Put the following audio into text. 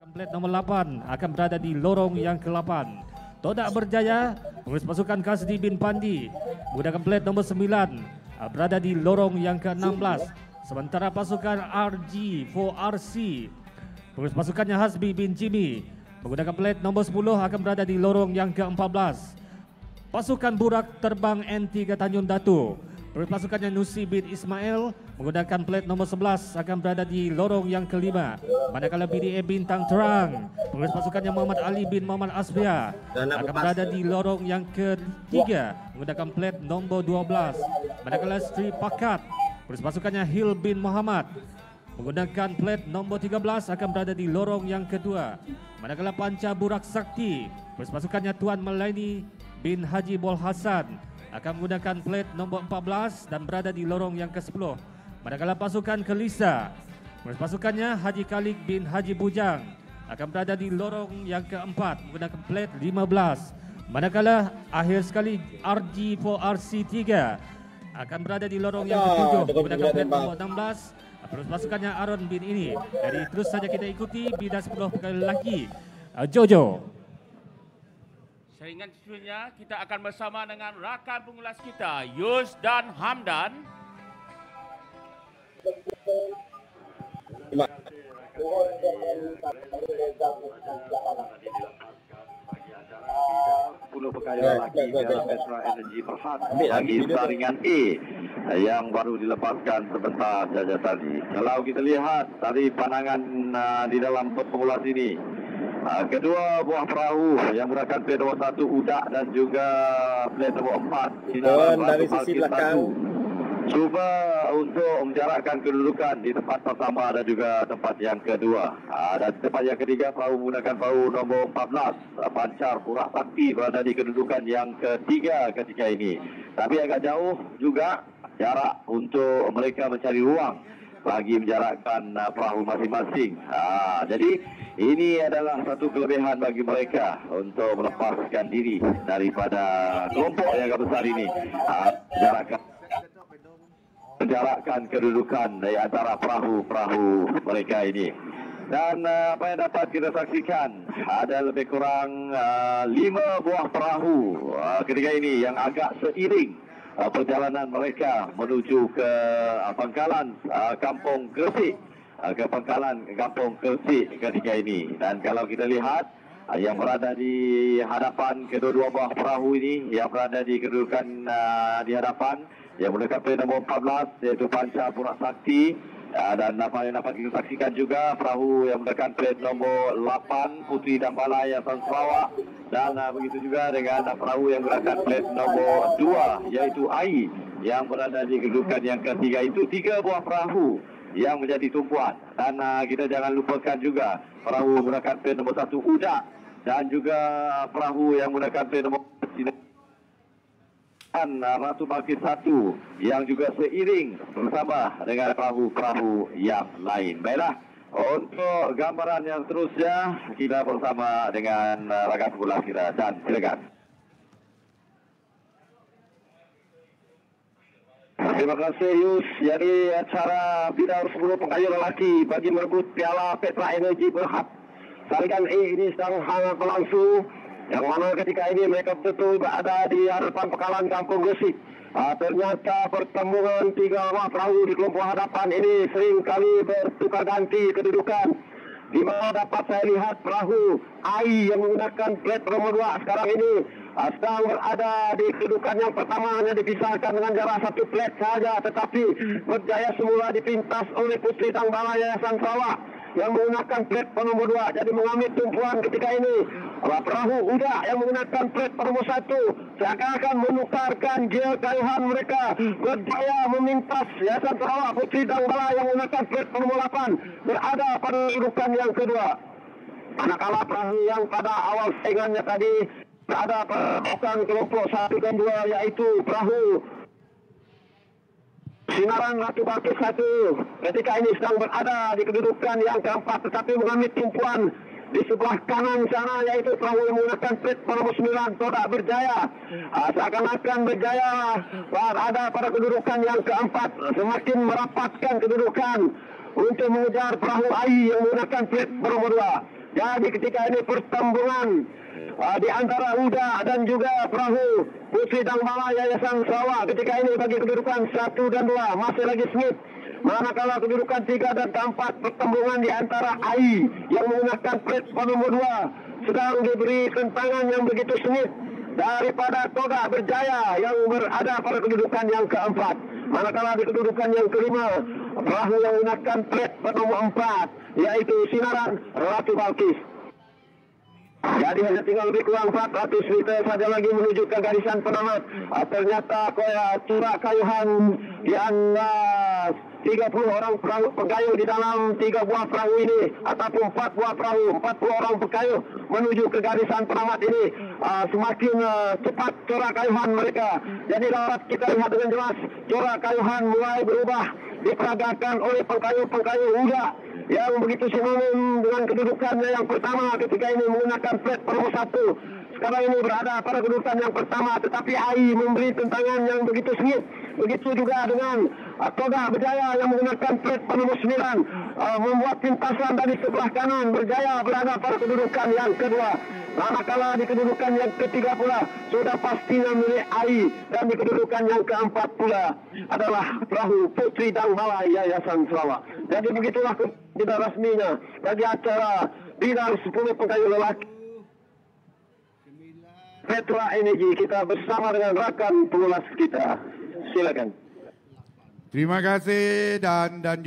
Plat nomor 8 akan berada di lorong yang ke-8. Todak Berjaya, pengurus pasukan Kasdi bin Pandi, menggunakan plat nomor 9 berada di lorong yang ke-16. Sementara pasukan RG4RC, pengurus pasukannya Hasbi bin Jimmy, menggunakan plat nomor 10 akan berada di lorong yang ke-14. Pasukan Burak Terbang N3 Tanjung Datu, pengurus pasukannya Nusi bin Ismail, menggunakan plat nomor 11 akan berada di lorong yang ke-5. Manakala BDA Bintang Terang, pengurus pasukannya Muhammad Ali bin Muhammad Asbia, akan berada di lorong yang ke-3 menggunakan plat nombor 12. Manakala Sri Pakat, pengurus pasukannya Hil bin Muhammad, menggunakan plat nombor 13 akan berada di lorong yang kedua. Manakala Panca Burak Sakti, pengurus pasukannya Tuan Melaini bin Haji Bol Hasan, akan menggunakan plat nombor 14 dan berada di lorong yang ke-10. Manakala pasukan Kelisa, pasukannya Haji Khalid bin Haji Bujang, akan berada di lorong yang ke-4 menggunakan plat 15. Manakala akhir sekali RG4RC 3 akan berada di lorong yang ke-7 menggunakan plat nombor 16. Pasukannya Aaron bin ini. Jadi terus saja kita ikuti bidas 10 pegawai lelaki Jojo. Sehingga seterusnya kita akan bersama dengan rakan pengulas kita Yus dan Hamdan. Pegawai lelaki dalam Esra Energy Perhat bagi saringan E yang baru dilepaskan sebentar saja tadi. Kalau kita lihat dari pandangan di dalam pengulas ini, kedua buah perahu yang menggunakan plat nomor 1 Udak dan juga plat nomor 4 Sinaran dari sisi belakang cuba untuk menjarakkan kedudukan di tempat pertama dan juga tempat yang kedua. Dan tempat yang ketiga perahu menggunakan perahu nombor 14 Pancar Burak Sakti berada di kedudukan yang ketiga ketika ini. Tapi agak jauh juga jarak untuk mereka mencari ruang bagi menjarakkan perahu masing-masing. Jadi ini adalah satu kelebihan bagi mereka untuk melepaskan diri daripada kelompok yang agak besar ini. Menjarakkan kedudukan di antara perahu-perahu mereka ini. Dan apa yang dapat kita saksikan, ada lebih kurang 5 buah perahu ketika ini yang agak seiring perjalanan mereka menuju ke pangkalan Kampung Gresik, ke pangkalan Kampung Gresik ketika ini. Dan kalau kita lihat yang berada di hadapan kedua-dua buah perahu ini, yang berada di kedudukan di hadapan yang menggunakan plat nombor 14 iaitu Panca Burak Sakti, dan apa yang dapat kita saksikan juga perahu yang menggunakan plat nombor 8 Putri Dambala Yayasan Sarawak, dan begitu juga dengan perahu yang menggunakan plat nombor 2 iaitu AI yang berada di kedudukan yang ketiga. Itu 3 buah perahu yang menjadi tumpuan. Dan kita jangan lupakan juga perahu menggunakan plat nombor 1 Udak dan juga perahu yang menggunakan plat nombor Ratu Balkis 1 yang juga seiring bersama dengan perahu-perahu yang lain. Baiklah, untuk gambaran yang seterusnya kita bersama dengan rakan pengulas kita, dan silakan. Terima kasih Yus. Jadi acara bidang 10 pengayuh lelaki bagi merebut piala Petra Energy Berhad saringan E ini sedang hangat berlangsung, yang mana ketika ini mereka betul berada di hadapan pangkalan Kampung Gresik. Ternyata pertemuan 3 buah perahu di kelompok hadapan ini sering kali bertukar ganti kedudukan, di mana dapat saya lihat perahu AI yang menggunakan plat nomor 2 sekarang ini sedang berada di kedudukan yang pertama, hanya dipisahkan dengan jarak 1 plat saja, tetapi berjaya semula dipintas oleh Putri Dambala Yayasan Sarawak yang menggunakan plat nomor 2. Jadi mengambil tumpuan ketika ini perahu Udak yang menggunakan plat nomor 1 seakan-akan menukarkan gear kayuhan mereka, berjaya memintas Yayasan Sarawak Putri Dambala yang menggunakan plat nomor 8 berada pada kedudukan yang kedua. Manakala perahu yang pada awal saingannya tadi berada pada kelompok 1 dan 2 yaitu perahu Sinaran Ratu Balkis 1 ketika ini sedang berada di kedudukan yang keempat, tetapi mengambil tumpuan di sebelah kanan sana yaitu perahu yang menggunakan plat nomor 9 Todak Berjaya. Seakan-akan Berjaya berada pada kedudukan yang keempat, semakin merapatkan kedudukan untuk mengejar perahu AI yang menggunakan plat nomor 2. Jadi ketika ini pertembungan di antara Uda dan juga perahu Putri Dangbala Yayasan Sarawak. Ketika ini bagi kedudukan 1 dan 2 masih lagi sengit. Manakala kedudukan 3 dan 4 pertembungan di antara AI yang menggunakan platform nomor 2 sedang diberi tentangan yang begitu sengit daripada Toga Berjaya yang berada pada kedudukan yang keempat. Manakala di kedudukan yang kelima perahu yang menggunakan platform nomor 4 yaitu Sinaran Ratu Balkis. Jadi hanya tinggal lebih kurang 400 meter saja lagi menuju ke garisan penamat. Ternyata Curah Kayuhan yang 30 orang pengayuh di dalam 3 buah perahu ini ataupun 4 buah perahu, 40 orang pengayuh menuju ke garisan penamat ini. Semakin cepat Curah Kayuhan mereka. Jadi dapat kita lihat dengan jelas Curah Kayuhan mulai berubah diperagakan oleh pengayuh Uda yang begitu sinonim dengan kedudukannya yang pertama ketika ini menggunakan plat nomor 1. Sekarang ini berada pada kedudukan yang pertama, tetapi AI memberi tentangan yang begitu sengit. Begitu juga dengan Toga Berjaya yang menggunakan plat nomor 9 membuat pintasan dari sebelah kanan. Berjaya berada pada kedudukan yang kedua. Manakala di kedudukan yang ketiga pula sudah pastinya milik AI, dan di kedudukan yang keempat pula adalah perahu Putri Dangbala Yayasan Sarawak. Jadi begitulah tidak resminya bagi acara Bidang 10 Pengayuh Lelaki Petra Energy kita bersama dengan rakan pengulas kita. Silakan. Terima kasih dan